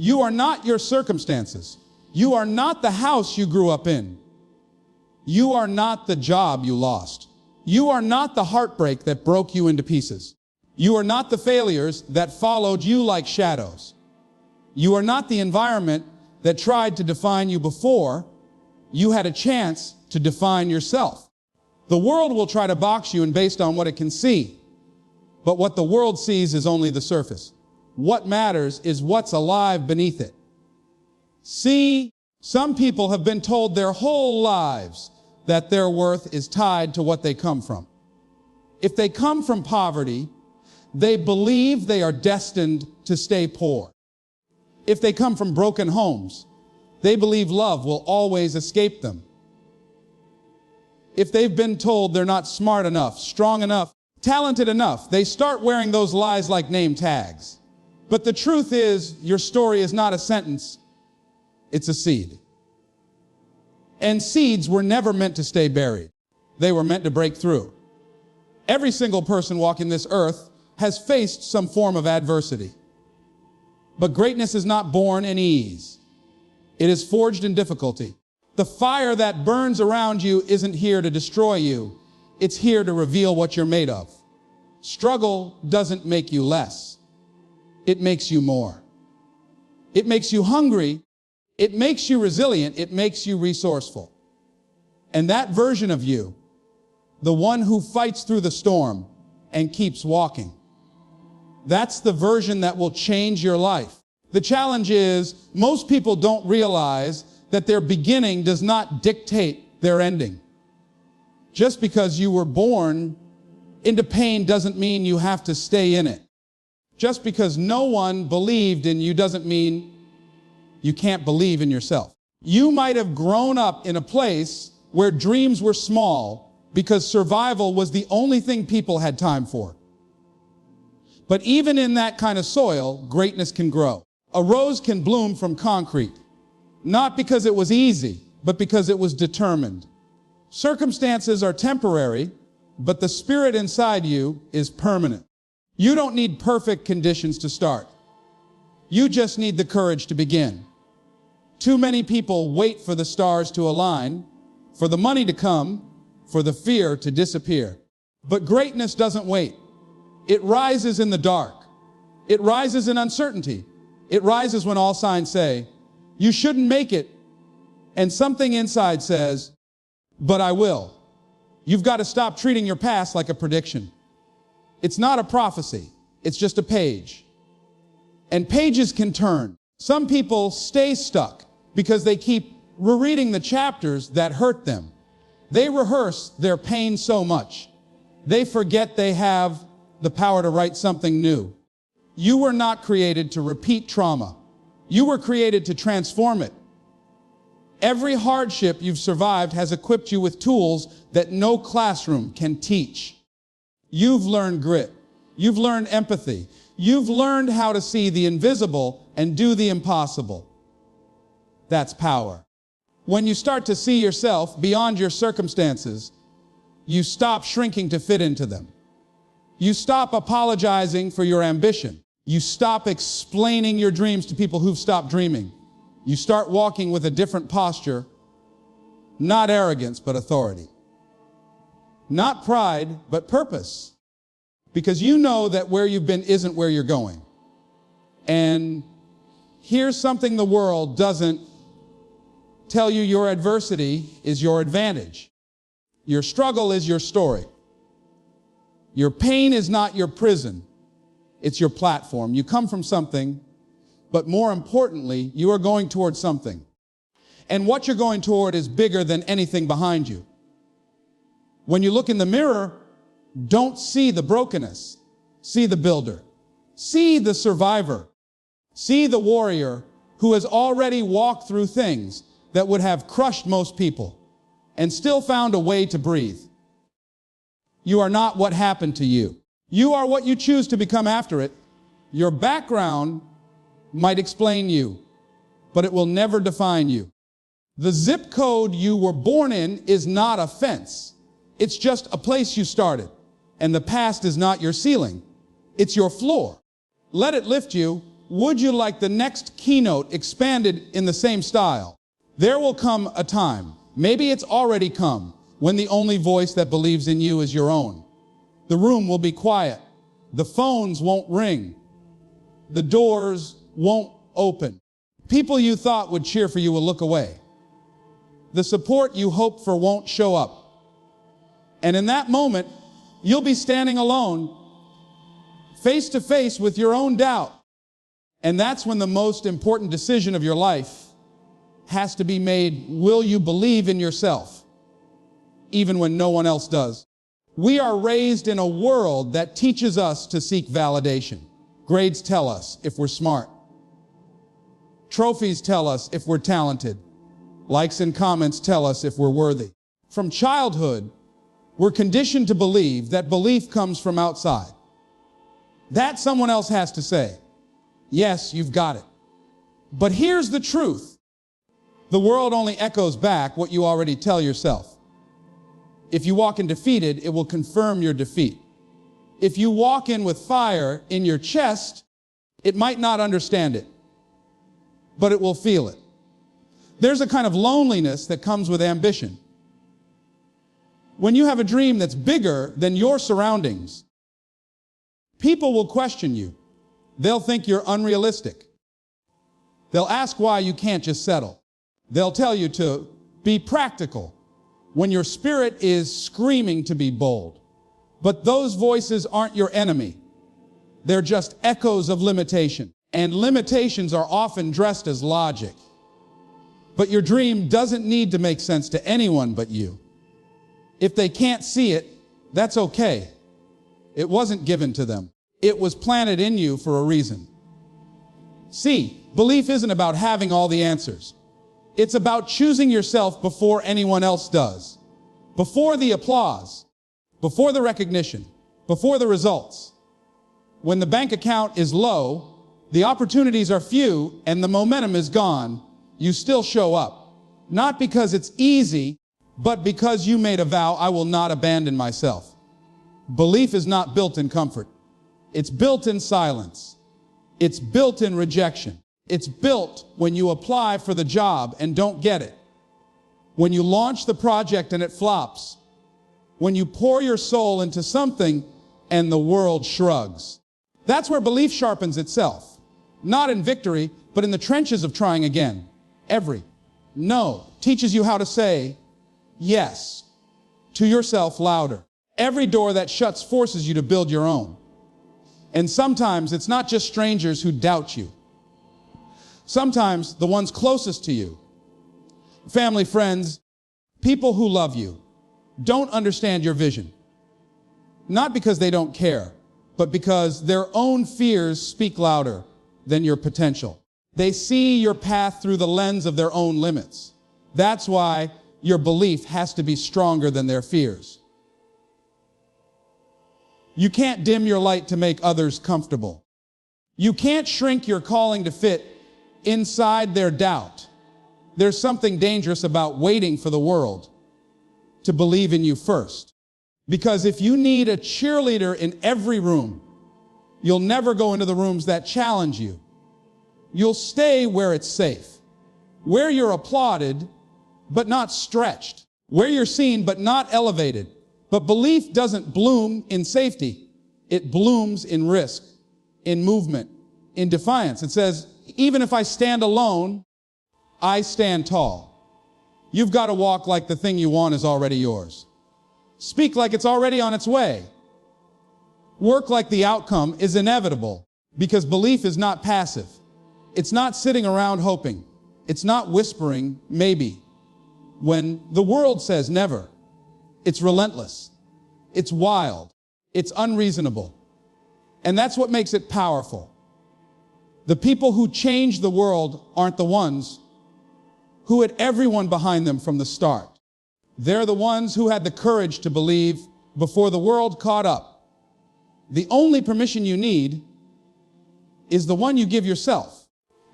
You are not your circumstances. You are not the house you grew up in. You are not the job you lost. You are not the heartbreak that broke you into pieces. You are not the failures that followed you like shadows. You are not the environment that tried to define you before you had a chance to define yourself. The world will try to box you in based on what it can see. But what the world sees is only the surface. What matters is what's alive beneath it. See, some people have been told their whole lives that their worth is tied to what they come from. If they come from poverty, they believe they are destined to stay poor. If they come from broken homes, they believe love will always escape them. If they've been told they're not smart enough, strong enough, talented enough, they start wearing those lies like name tags. But the truth is, your story is not a sentence, it's a seed. And seeds were never meant to stay buried. They were meant to break through. Every single person walking this earth has faced some form of adversity. But greatness is not born in ease. It is forged in difficulty. The fire that burns around you isn't here to destroy you. It's here to reveal what you're made of. Struggle doesn't make you less. It makes you more. It makes you hungry. It makes you resilient. It makes you resourceful. And that version of you, the one who fights through the storm and keeps walking, that's the version that will change your life. The challenge is, most people don't realize that their beginning does not dictate their ending. Just because you were born into pain doesn't mean you have to stay in it. Just because no one believed in you doesn't mean you can't believe in yourself. You might have grown up in a place where dreams were small because survival was the only thing people had time for. But even in that kind of soil, greatness can grow. A rose can bloom from concrete, not because it was easy, but because it was determined. Circumstances are temporary, but the spirit inside you is permanent. You don't need perfect conditions to start. You just need the courage to begin. Too many people wait for the stars to align, for the money to come, for the fear to disappear. But greatness doesn't wait. It rises in the dark. It rises in uncertainty. It rises when all signs say, you shouldn't make it. And something inside says, but I will. You've got to stop treating your past like a prediction. It's not a prophecy. It's just a page. And pages can turn. Some people stay stuck because they keep rereading the chapters that hurt them. They rehearse their pain so much, they forget they have the power to write something new. You were not created to repeat trauma. You were created to transform it. Every hardship you've survived has equipped you with tools that no classroom can teach. You've learned grit. You've learned empathy. You've learned how to see the invisible and do the impossible. That's power. When you start to see yourself beyond your circumstances, you stop shrinking to fit into them. You stop apologizing for your ambition. You stop explaining your dreams to people who've stopped dreaming. You start walking with a different posture, not arrogance, but authority. Not pride, but purpose. Because you know that where you've been isn't where you're going. And here's something the world doesn't tell you: your adversity is your advantage. Your struggle is your story. Your pain is not your prison. It's your platform. You come from something, but more importantly, you are going toward something. And what you're going toward is bigger than anything behind you. When you look in the mirror, don't see the brokenness. See the builder. See the survivor. See the warrior who has already walked through things that would have crushed most people and still found a way to breathe. You are not what happened to you. You are what you choose to become after it. Your background might explain you, but it will never define you. The zip code you were born in is not a fence. It's just a place you started. And the past is not your ceiling. It's your floor. Let it lift you. Would you like the next keynote expanded in the same style? There will come a time, maybe it's already come, when the only voice that believes in you is your own. The room will be quiet. The phones won't ring. The doors won't open. People you thought would cheer for you will look away. The support you hoped for won't show up. And in that moment, you'll be standing alone, face to face with your own doubt. And that's when the most important decision of your life has to be made. Will you believe in yourself, even when no one else does? We are raised in a world that teaches us to seek validation. Grades tell us if we're smart. Trophies tell us if we're talented. Likes and comments tell us if we're worthy. From childhood, we're conditioned to believe that belief comes from outside. That someone else has to say, yes, you've got it. But here's the truth. The world only echoes back what you already tell yourself. If you walk in defeated, it will confirm your defeat. If you walk in with fire in your chest, it might not understand it, but it will feel it. There's a kind of loneliness that comes with ambition. When you have a dream that's bigger than your surroundings, people will question you. They'll think you're unrealistic. They'll ask why you can't just settle. They'll tell you to be practical when your spirit is screaming to be bold. But those voices aren't your enemy. They're just echoes of limitation. And limitations are often dressed as logic. But your dream doesn't need to make sense to anyone but you. If they can't see it, that's okay. It wasn't given to them. It was planted in you for a reason. See, belief isn't about having all the answers. It's about choosing yourself before anyone else does. Before the applause, before the recognition, before the results. When the bank account is low, the opportunities are few, and the momentum is gone, you still show up. Not because it's easy, but because you made a vow, I will not abandon myself. Belief is not built in comfort. It's built in silence. It's built in rejection. It's built when you apply for the job and don't get it. When you launch the project and it flops. When you pour your soul into something and the world shrugs. That's where belief sharpens itself. Not in victory, but in the trenches of trying again. Every no teaches you how to say yes to yourself louder. Every door that shuts forces you to build your own. And sometimes it's not just strangers who doubt you. Sometimes the ones closest to you, family, friends, people who love you, don't understand your vision. Not because they don't care, but because their own fears speak louder than your potential. They see your path through the lens of their own limits. That's why your belief has to be stronger than their fears. You can't dim your light to make others comfortable. You can't shrink your calling to fit inside their doubt. There's something dangerous about waiting for the world to believe in you first. Because if you need a cheerleader in every room, you'll never go into the rooms that challenge you. You'll stay where it's safe, where you're applauded, but not stretched, where you're seen, but not elevated. But belief doesn't bloom in safety. It blooms in risk, in movement, in defiance. It says, even if I stand alone, I stand tall. You've got to walk like the thing you want is already yours. Speak like it's already on its way. Work like the outcome is inevitable, because belief is not passive. It's not sitting around hoping. It's not whispering maybe when the world says never. It's relentless. It's wild. It's unreasonable. And that's what makes it powerful. The people who change the world aren't the ones who had everyone behind them from the start. They're the ones who had the courage to believe before the world caught up. The only permission you need is the one you give yourself.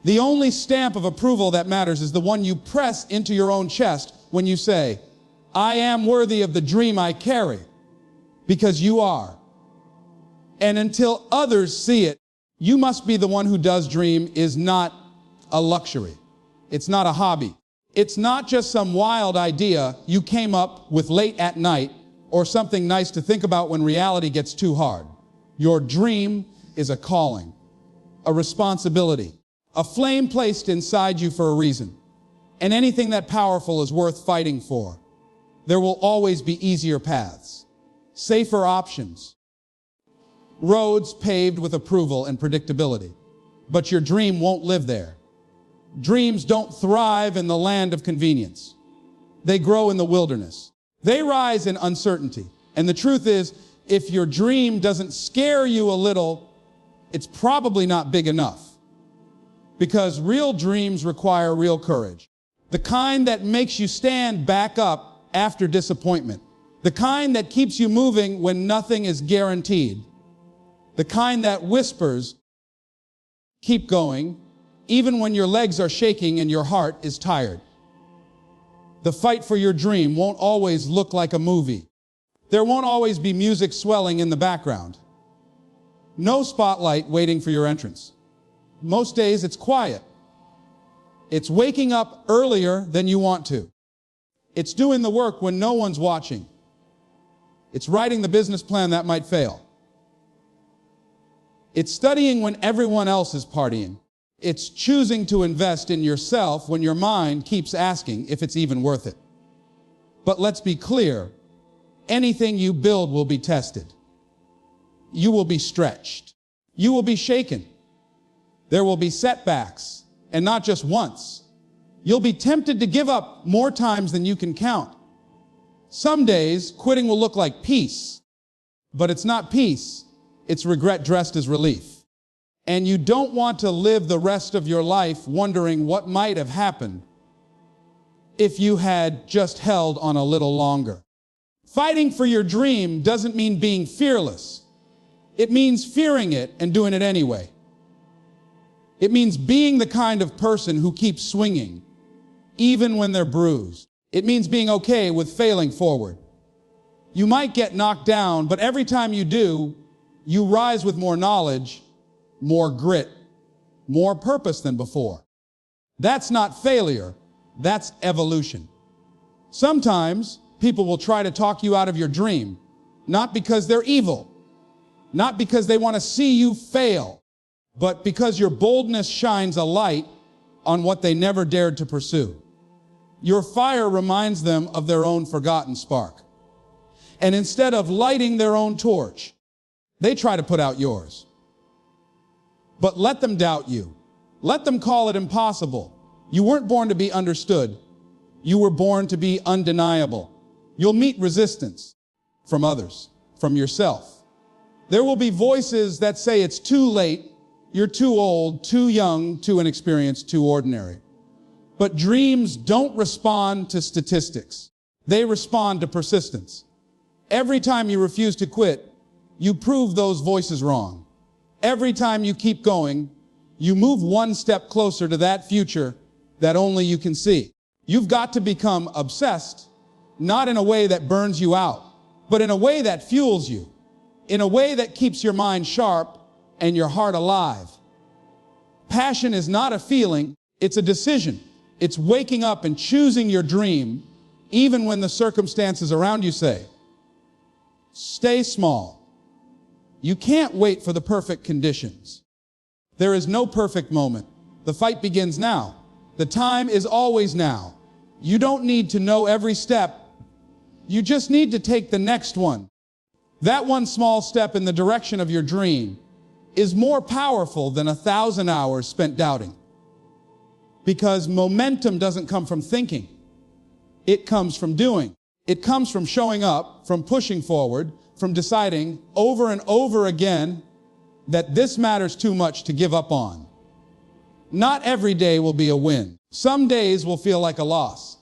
The only stamp of approval that matters is the one you press into your own chest when you say, I am worthy of the dream I carry, because you are. And until others see it, You must be the one who does dream is not a luxury. It's not a hobby. It's not just some wild idea you came up with late at night or something nice to think about when reality gets too hard. Your dream is a calling, a responsibility, a flame placed inside you for a reason. And anything that powerful is worth fighting for. There will always be easier paths, safer options, roads paved with approval and predictability. But your dream won't live there. Dreams don't thrive in the land of convenience. They grow in the wilderness. They rise in uncertainty. And the truth is, if your dream doesn't scare you a little, it's probably not big enough. Because real dreams require real courage. The kind that makes you stand back up after disappointment. The kind that keeps you moving when nothing is guaranteed. The kind that whispers, keep going, even when your legs are shaking and your heart is tired. The fight for your dream won't always look like a movie. There won't always be music swelling in the background. No spotlight waiting for your entrance. Most days it's quiet. It's waking up earlier than you want to. It's doing the work when no one's watching. It's writing the business plan that might fail. It's studying when everyone else is partying. It's choosing to invest in yourself when your mind keeps asking if it's even worth it. But let's be clear, anything you build will be tested. You will be stretched. You will be shaken. There will be setbacks, and not just once. You'll be tempted to give up more times than you can count. Some days, quitting will look like peace, but it's not peace. It's regret dressed as relief. And you don't want to live the rest of your life wondering what might have happened if you had just held on a little longer. Fighting for your dream doesn't mean being fearless. It means fearing it and doing it anyway. It means being the kind of person who keeps swinging, even when they're bruised. It means being okay with failing forward. You might get knocked down, but every time you do, you rise with more knowledge, more grit, more purpose than before. That's not failure, that's evolution. Sometimes people will try to talk you out of your dream, not because they're evil, not because they want to see you fail, but because your boldness shines a light on what they never dared to pursue. Your fire reminds them of their own forgotten spark. And instead of lighting their own torch, they try to put out yours. But let them doubt you. Let them call it impossible. You weren't born to be understood. You were born to be undeniable. You'll meet resistance from others, from yourself. There will be voices that say it's too late, you're too old, too young, too inexperienced, too ordinary. But dreams don't respond to statistics. They respond to persistence. Every time you refuse to quit, you prove those voices wrong. Every time you keep going, you move one step closer to that future that only you can see. You've got to become obsessed, not in a way that burns you out, but in a way that fuels you, in a way that keeps your mind sharp and your heart alive. Passion is not a feeling, it's a decision. It's waking up and choosing your dream, even when the circumstances around you say, stay small. You can't wait for the perfect conditions. There is no perfect moment. The fight begins now. The time is always now. You don't need to know every step. You just need to take the next one. That one small step in the direction of your dream is more powerful than 1,000 hours spent doubting. Because momentum doesn't come from thinking. It comes from doing. It comes from showing up, from pushing forward, from deciding over and over again that this matters too much to give up on. Not every day will be a win. Some days will feel like a loss.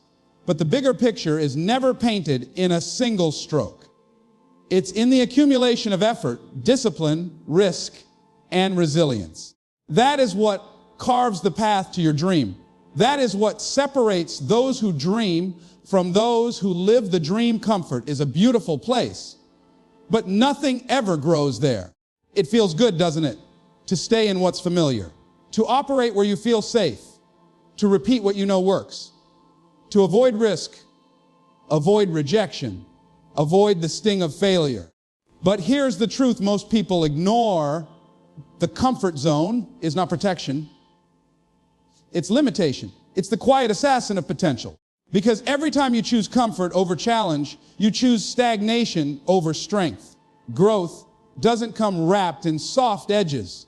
But the bigger picture is never painted in a single stroke. It's in the accumulation of effort, discipline, risk, and resilience. That is what carves the path to your dream. That is what separates those who dream from those who live the dream. Comfort is a beautiful place, but nothing ever grows there. It feels good, doesn't it? to stay in what's familiar, to operate where you feel safe, to repeat what you know works, to avoid risk, avoid rejection, avoid the sting of failure. But here's the truth most people ignore. The comfort zone is not protection. It's limitation. It's the quiet assassin of potential. Because every time you choose comfort over challenge, you choose stagnation over strength. Growth doesn't come wrapped in soft edges.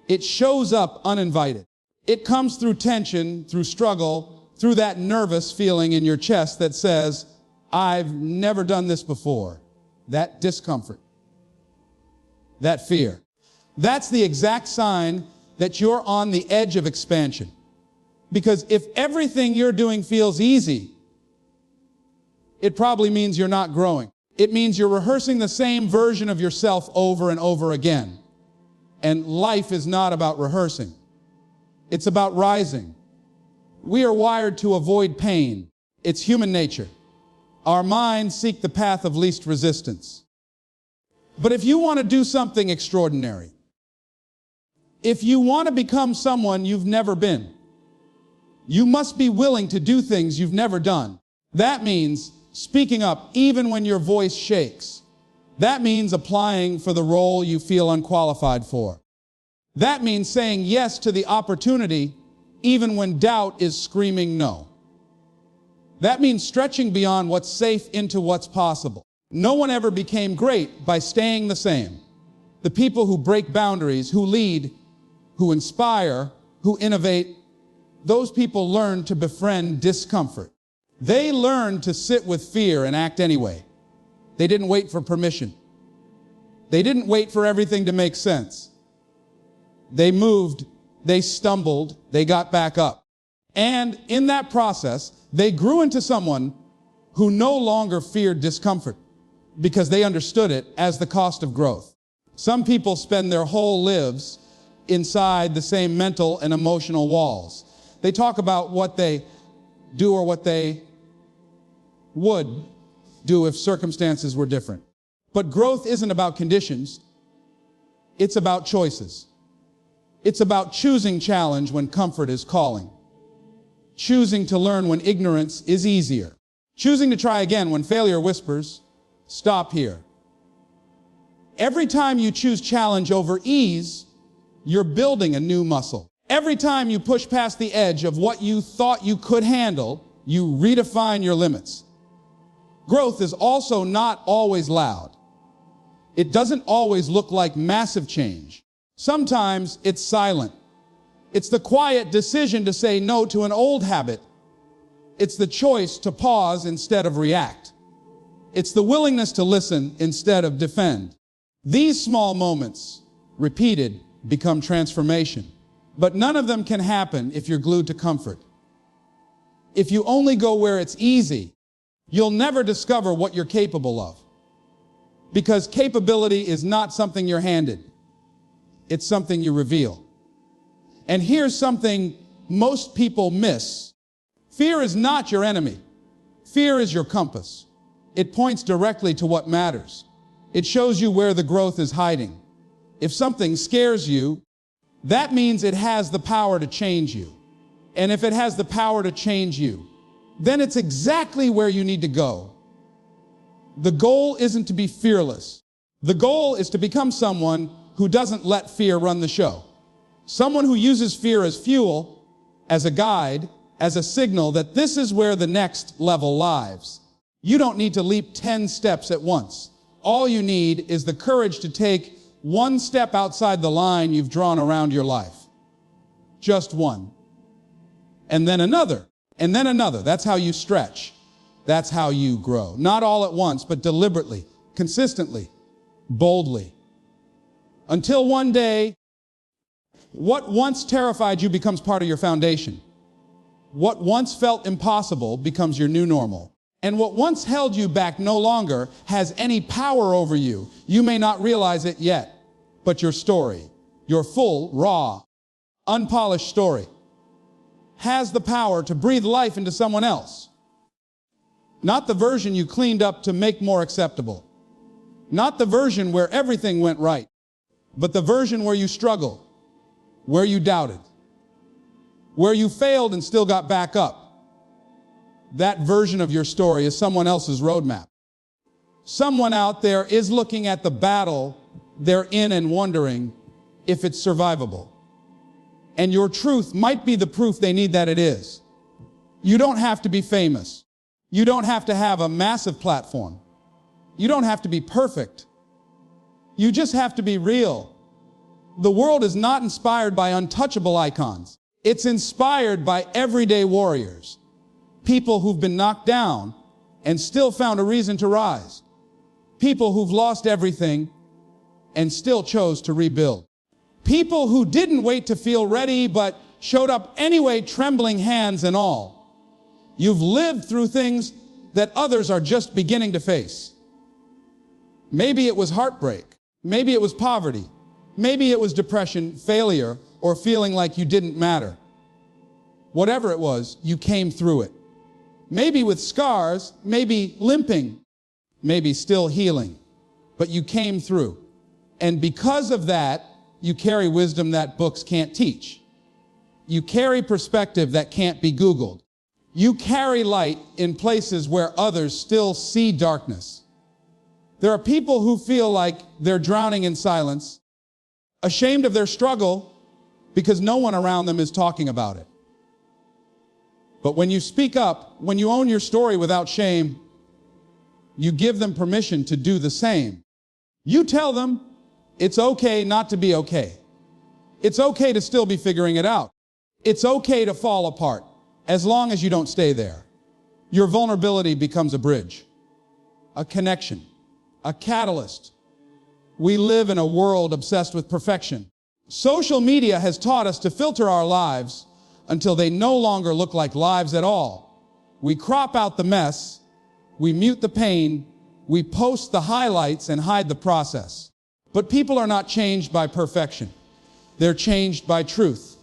It shows up uninvited. It comes through tension, through struggle, through that nervous feeling in your chest that says, I've never done this before. That discomfort, that fear. That's the exact sign that you're on the edge of expansion. Because if everything you're doing feels easy, it probably means you're not growing. It means you're rehearsing the same version of yourself over and over again. And life is not about rehearsing. It's about rising. We are wired to avoid pain. It's human nature. Our minds seek the path of least resistance. But if you want to do something extraordinary, if you want to become someone you've never been, you must be willing to do things you've never done. That means speaking up even when your voice shakes. That means applying for the role you feel unqualified for. That means saying yes to the opportunity even when doubt is screaming no. That means stretching beyond what's safe into what's possible. No one ever became great by staying the same. The people who break boundaries, who lead, who inspire, who innovate, those people learn to befriend discomfort. They learn to sit with fear and act anyway. They didn't wait for permission. They didn't wait for everything to make sense. They moved, they stumbled, they got back up. And in that process, they grew into someone who no longer feared discomfort because they understood it as the cost of growth. Some people spend their whole lives inside the same mental and emotional walls. They talk about what they do or what they would do if circumstances were different. But growth isn't about conditions. It's about choices. It's about choosing challenge when comfort is calling. Choosing to learn when ignorance is easier. Choosing to try again when failure whispers, stop here. Every time you choose challenge over ease, you're building a new muscle. Every time you push past the edge of what you thought you could handle, you redefine your limits. Growth is also not always loud. It doesn't always look like massive change. Sometimes it's silent. It's the quiet decision to say no to an old habit. It's the choice to pause instead of react. It's the willingness to listen instead of defend. These small moments, repeated, become transformation. But none of them can happen if you're glued to comfort. If you only go where it's easy, you'll never discover what you're capable of. Because capability is not something you're handed. It's something you reveal. And here's something most people miss. Fear is not your enemy. Fear is your compass. It points directly to what matters. It shows you where the growth is hiding. If something scares you, that means it has the power to change you. And if it has the power to change you, then it's exactly where you need to go. The goal isn't to be fearless. The goal is to become someone who doesn't let fear run the show. Someone who uses fear as fuel, as a guide, as a signal that this is where the next level lies. You don't need to leap 10 steps at once. All you need is the courage to take one step outside the line you've drawn around your life. Just one. And then another. And then another. That's how you stretch. That's how you grow. Not all at once, but deliberately, consistently, boldly. Until one day, what once terrified you becomes part of your foundation. What once felt impossible becomes your new normal. And what once held you back no longer has any power over you. You may not realize it yet, but your story, your full, raw, unpolished story, has the power to breathe life into someone else. Not the version you cleaned up to make more acceptable. Not the version where everything went right, But the version where you struggled, where you doubted, where you failed and still got back up, that version of your story is someone else's roadmap. Someone out there is looking at the battle they're in and wondering if it's survivable. And your truth might be the proof they need that it is. You don't have to be famous. You don't have to have a massive platform. You don't have to be perfect. You just have to be real. The world is not inspired by untouchable icons. It's inspired by everyday warriors. People who've been knocked down and still found a reason to rise. People who've lost everything and still chose to rebuild. People who didn't wait to feel ready but showed up anyway, trembling hands and all. You've lived through things that others are just beginning to face. Maybe it was heartbreak. Maybe it was poverty. Maybe it was depression, failure, or feeling like you didn't matter. Whatever it was, you came through it. Maybe with scars, maybe limping, maybe still healing, but you came through. And because of that, you carry wisdom that books can't teach. You carry perspective that can't be Googled. You carry light in places where others still see darkness. There are people who feel like they're drowning in silence, ashamed of their struggle because no one around them is talking about it. But when you speak up, when you own your story without shame, you give them permission to do the same. You tell them it's okay not to be okay. It's okay to still be figuring it out. It's okay to fall apart as long as you don't stay there. Your vulnerability becomes a bridge, a connection, a catalyst. We live in a world obsessed with perfection. Social media has taught us to filter our lives until they no longer look like lives at all. We crop out the mess, we mute the pain, we post the highlights and hide the process. But people are not changed by perfection. They're changed by truth,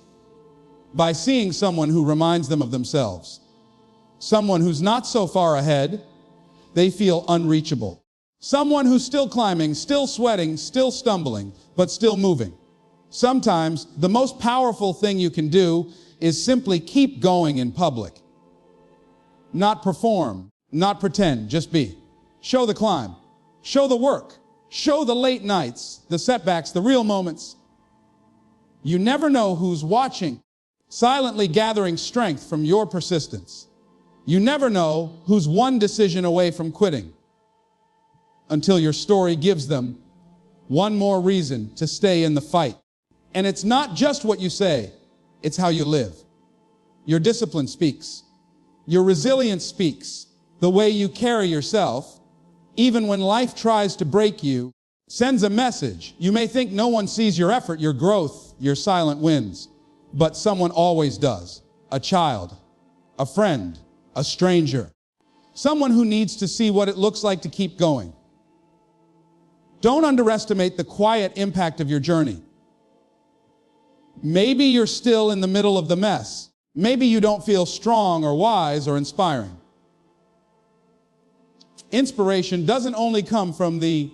by seeing someone who reminds them of themselves. Someone who's not so far ahead, they feel unreachable. Someone who's still climbing, still sweating, still stumbling, but still moving. Sometimes the most powerful thing you can do is simply keep going in public. Not perform, not pretend, just be. Show the climb, show the work, show the late nights, the setbacks, the real moments. You never know who's watching, silently gathering strength from your persistence. You never know who's one decision away from quitting, until your story gives them one more reason to stay in the fight. And it's not just what you say, it's how you live. Your discipline speaks. Your resilience speaks. The way you carry yourself, even when life tries to break you, sends a message. You may think no one sees your effort, your growth, your silent wins, but someone always does. A child, a friend, a stranger, someone who needs to see what it looks like to keep going. Don't underestimate the quiet impact of your journey. Maybe you're still in the middle of the mess. Maybe you don't feel strong or wise or inspiring. Inspiration doesn't only come from the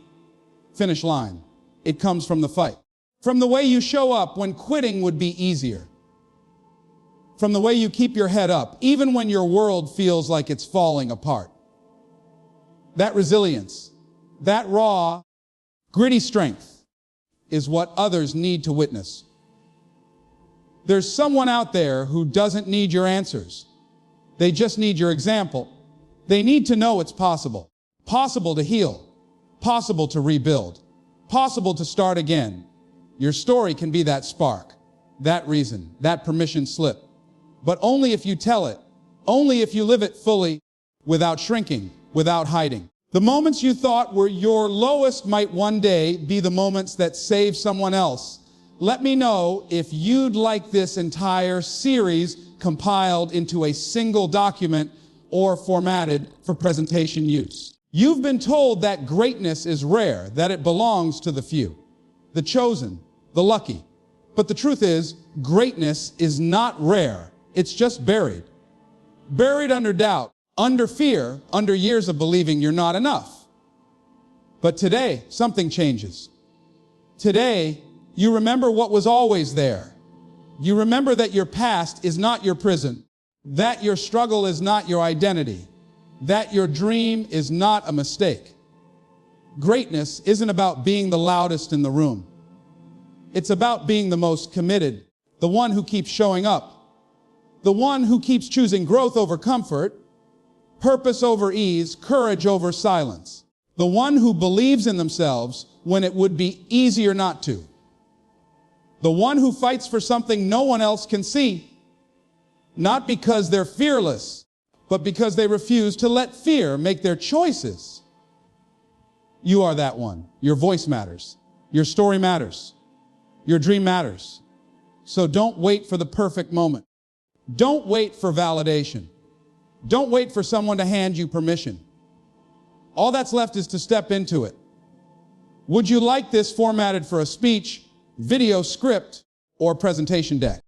finish line. It comes from the fight. From the way you show up when quitting would be easier. From the way you keep your head up, even when your world feels like it's falling apart. That resilience, that raw, gritty strength is what others need to witness. There's someone out there who doesn't need your answers. They just need your example. They need to know it's possible. Possible to heal. Possible to rebuild. Possible to start again. Your story can be that spark, that reason, that permission slip. But only if you tell it. Only if you live it fully, without shrinking, without hiding. The moments you thought were your lowest might one day be the moments that save someone else. Let me know if you'd like this entire series compiled into a single document or formatted for presentation use. You've been told that greatness is rare, that it belongs to the few, the chosen, the lucky. But the truth is, greatness is not rare. It's just buried. Buried under doubt, under fear, under years of believing you're not enough. But today, something changes. Today, you remember what was always there. You remember that your past is not your prison, that your struggle is not your identity, that your dream is not a mistake. Greatness isn't about being the loudest in the room. It's about being the most committed, the one who keeps showing up, the one who keeps choosing growth over comfort, purpose over ease, courage over silence, the one who believes in themselves when it would be easier not to, the one who fights for something no one else can see, not because they're fearless, but because they refuse to let fear make their choices. You are that one. Your voice matters. Your story matters. Your dream matters. So don't wait for the perfect moment. Don't wait for validation. Don't wait for someone to hand you permission. All that's left is to step into it. Would you like this formatted for a speech, video script, or presentation deck?